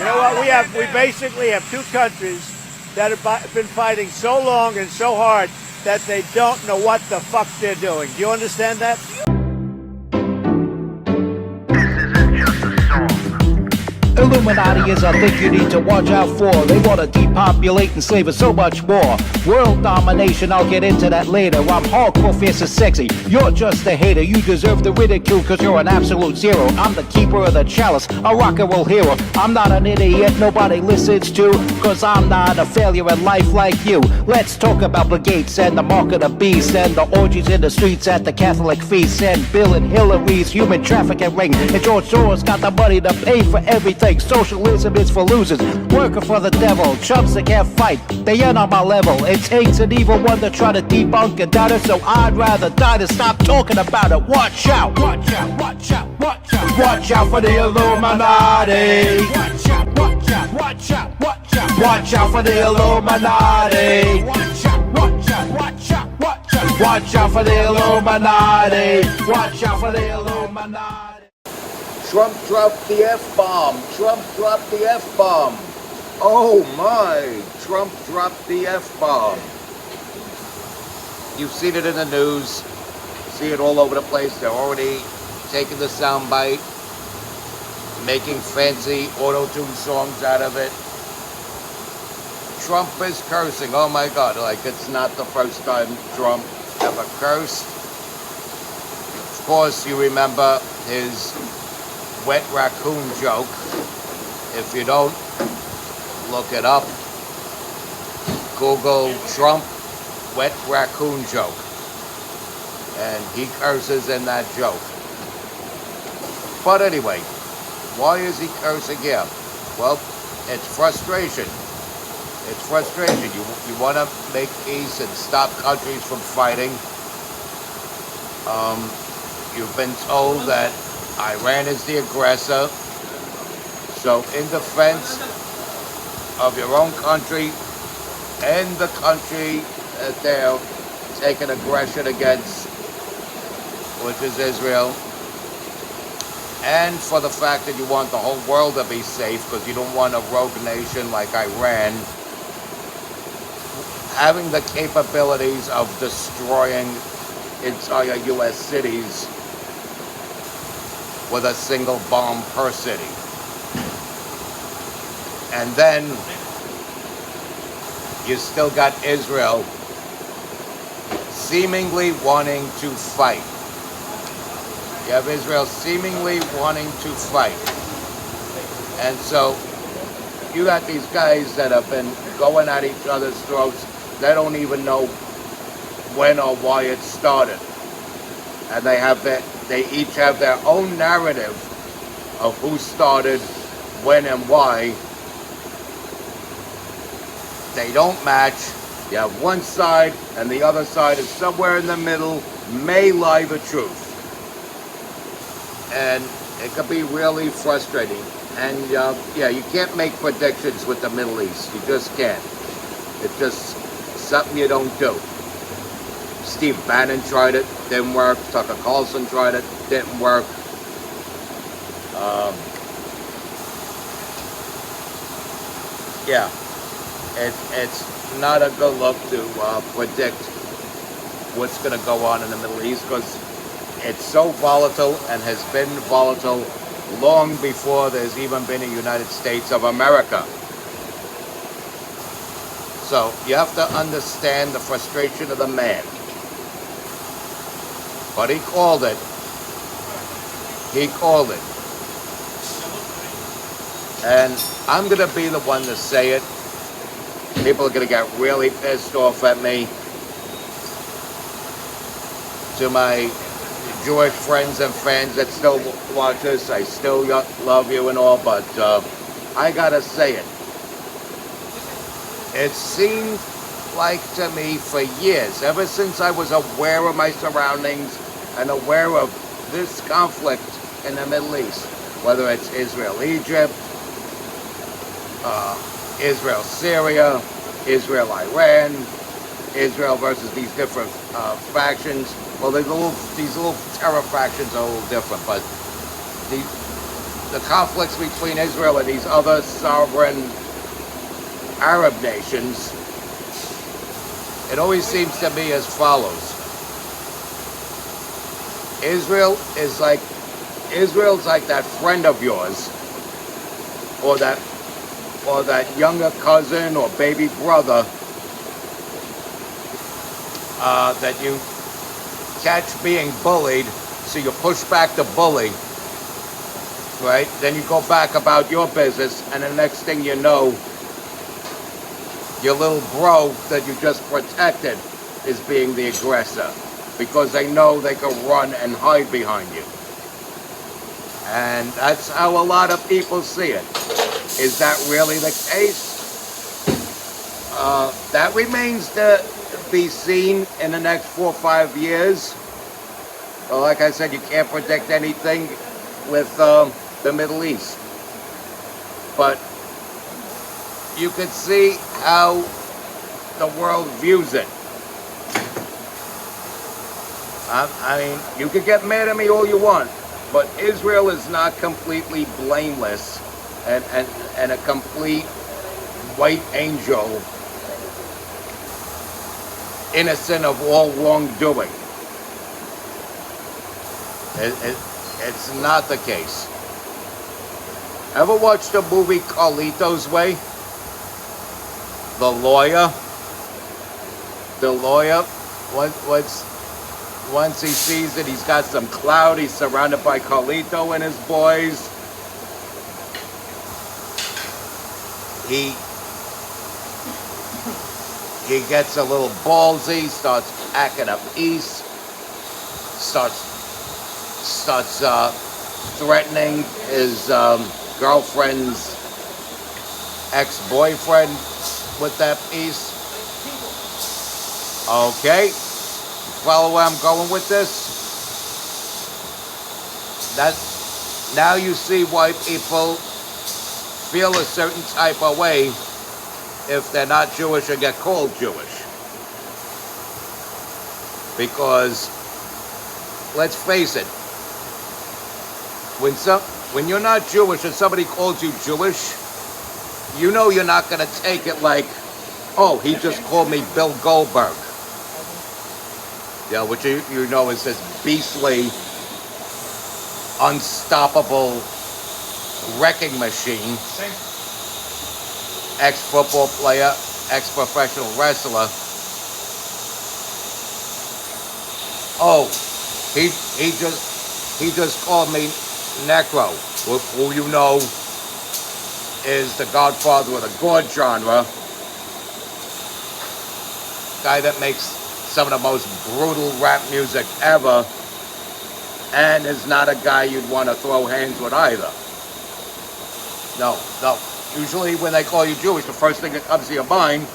know what? We basically have two countries that have been fighting so long and so hard that they don't know what the fuck they're doing. Do you understand that? Illuminati is a thing you need to watch out for. They want to depopulate and slave us so much more. World domination, I'll get into that later. I'm hardcore, fierce and sexy. You're just a hater. You deserve the ridicule because you're an absolute zero. I'm the keeper of the chalice, a rock and roll hero. I'm not an idiot nobody listens to, because I'm not a failure in life like you. Let's talk about Bill Gates and the mark of the beast, and the orgies in the streets at the Catholic feasts, and Bill and Hillary's human trafficking ring, and George Soros got the money to pay for everything. Socialism is for losers, working for the devil, chumps that can't fight, they ain't on my level. It takes an evil one to try to debunk and doubt it, so I'd rather die than stop talking about it. Watch out, watch out, watch out, watch out. Watch out for the Illuminati. Watch out, watch out, watch out, watch out. Watch out for the Illuminati. Watch out, watch out, watch out, watch out. Watch out for the Illuminati. Watch out for the Illuminati. Trump dropped the F-bomb. Trump dropped the F-bomb. Oh my, Trump dropped the F-bomb. You've seen it in the news. See it all over the place. They're already taking the soundbite, making fancy auto-tune songs out of it. Trump is cursing. Oh my God, like it's not the first time Trump ever cursed. Of course, you remember his wet raccoon joke. If you don't, look it up. Google Trump wet raccoon joke. And he curses in that joke. But anyway, why is he cursing here? Well, it's frustration. It's frustration. You want to make peace and stop countries from fighting. You've been told that Iran is the aggressor. So in defense of your own country and the country that they're taking aggression against, which is Israel, and for the fact that you want the whole world to be safe because you don't want a rogue nation like Iran having the capabilities of destroying entire U.S. cities with a single bomb per city. And then you still got Israel seemingly wanting to fight. You have Israel seemingly wanting to fight. And so you got these guys that have been going at each other's throats. They don't even know when or why it started. And they each have their own narrative of who started, when and why. They don't match. You have one side and the other side is somewhere in the middle, may lie the truth. And it could be really frustrating. And yeah, you can't make predictions with the Middle East. You just can't. It's just something you don't do. Steve Bannon tried it, didn't work. Tucker Carlson tried it, didn't work. Yeah, it's not a good look to predict what's going to go on in the Middle East because it's so volatile and has been volatile long before there's even been a United States of America. So you have to understand the frustration of the man. But he called it. He called it. And I'm going to be the one to say it. People are going to get really pissed off at me. To my Jewish friends and fans that still watch this, I still love you and all, but I got to say it. It seemed like to me for years, ever since I was aware of my surroundings and aware of this conflict in the Middle East, whether it's Israel-Egypt, Israel-Syria, Israel-Iran, Israel versus these different factions. Well, these little terror factions are a little different, but the conflicts between Israel and these other sovereign Arab nations, it always seems to me as follows. Israel's like that friend of yours, or that younger cousin or baby brother that you catch being bullied, so you push back the bully, right? Then you go back about your business, and the next thing you know, your little bro that you just protected is being the aggressor, because they know they can run and hide behind you. And that's how a lot of people see it. Is that really the case? That remains to be seen in the next 4 or 5 years. Well, like I said, you can't predict anything with the Middle East. But you could see how the world views it. I mean, you could get mad at me all you want, but Israel is not completely blameless and a complete white angel, innocent of all wrongdoing. It's not the case. Ever watched the movie Carlito's Way? The lawyer, once he sees that he's got some clout, he's surrounded by Carlito and his boys. He gets a little ballsy, starts acting up east, starts threatening his girlfriend's ex-boyfriend with that piece. Okay, follow where I'm going with this? Now you see why people feel a certain type of way if they're not Jewish or get called Jewish. Because, let's face it, when you're not Jewish and somebody calls you Jewish, you know you're not going to take it like, oh, he just called me Bill Goldberg. Yeah, which you know is this beastly, unstoppable wrecking machine. Ex-football player, ex-professional wrestler. Oh, he just called me Necro, who you know is the godfather of the gore genre. Guy that makes some of the most brutal rap music ever, and is not a guy you'd want to throw hands with either. No. Usually when they call you Jewish, the first thing that comes to your mind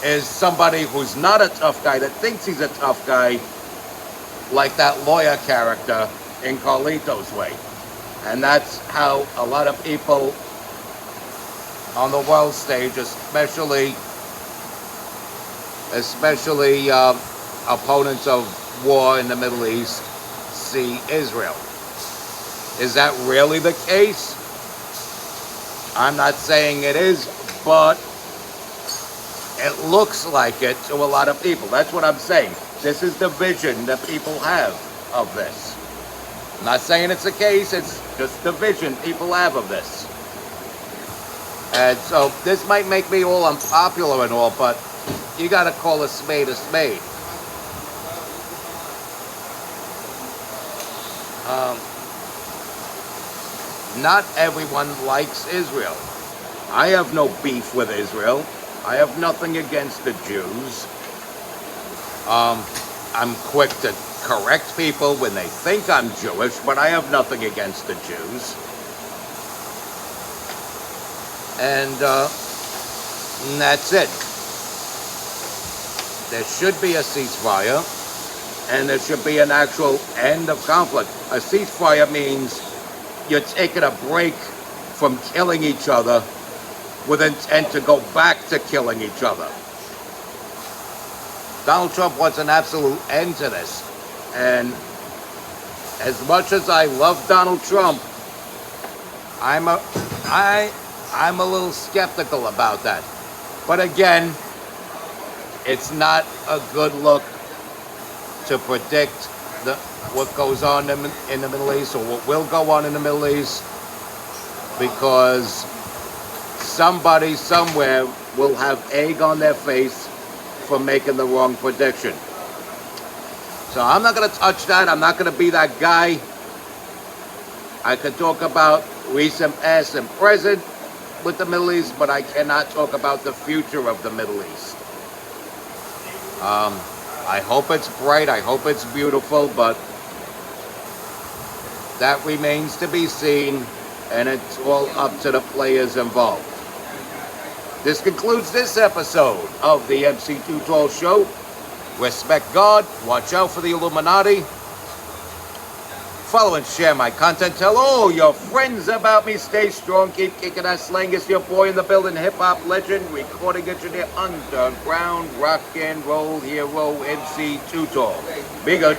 is somebody who's not a tough guy, that thinks he's a tough guy, like that lawyer character in Carlito's Way. And that's how a lot of people on the world stage, especially opponents of war in the Middle East, see Israel. Is that really the case? I'm not saying it is, but it looks like it to a lot of people. That's what I'm saying. This is the vision that people have of this. I'm not saying it's the case, it's just the vision people have of this. And so this might make me all unpopular and all, but you gotta call a spade a spade. Not everyone likes Israel. I have no beef with Israel. I have nothing against the Jews. I'm quick to correct people when they think I'm Jewish, but I have nothing against the Jews. And that's it. There should be a ceasefire, and there should be an actual end of conflict. A ceasefire means you're taking a break from killing each other with intent to go back to killing each other. Donald Trump wants an absolute end to this. And as much as I love Donald Trump, I'm a little skeptical about that. But again, it's not a good look to predict what goes on in the Middle East, or what will go on in the Middle East, because somebody somewhere will have egg on their face for making the wrong prediction. So I'm not going to touch that. I'm not going to be that guy. I could talk about recent past and present with the Middle East, but I cannot talk about the future of the Middle East. I hope it's bright. I hope it's beautiful, but that remains to be seen, and it's all up to the players involved. This concludes this episode of the MC Too Tall Show. Respect God. Watch out for the Illuminati. Follow and share my content. Tell all your friends about me. Stay strong. Keep kicking that slang. It's your boy in the building. Hip-hop legend. Recording engineer. Underground rock and roll hero. MC Too Tall. Be good.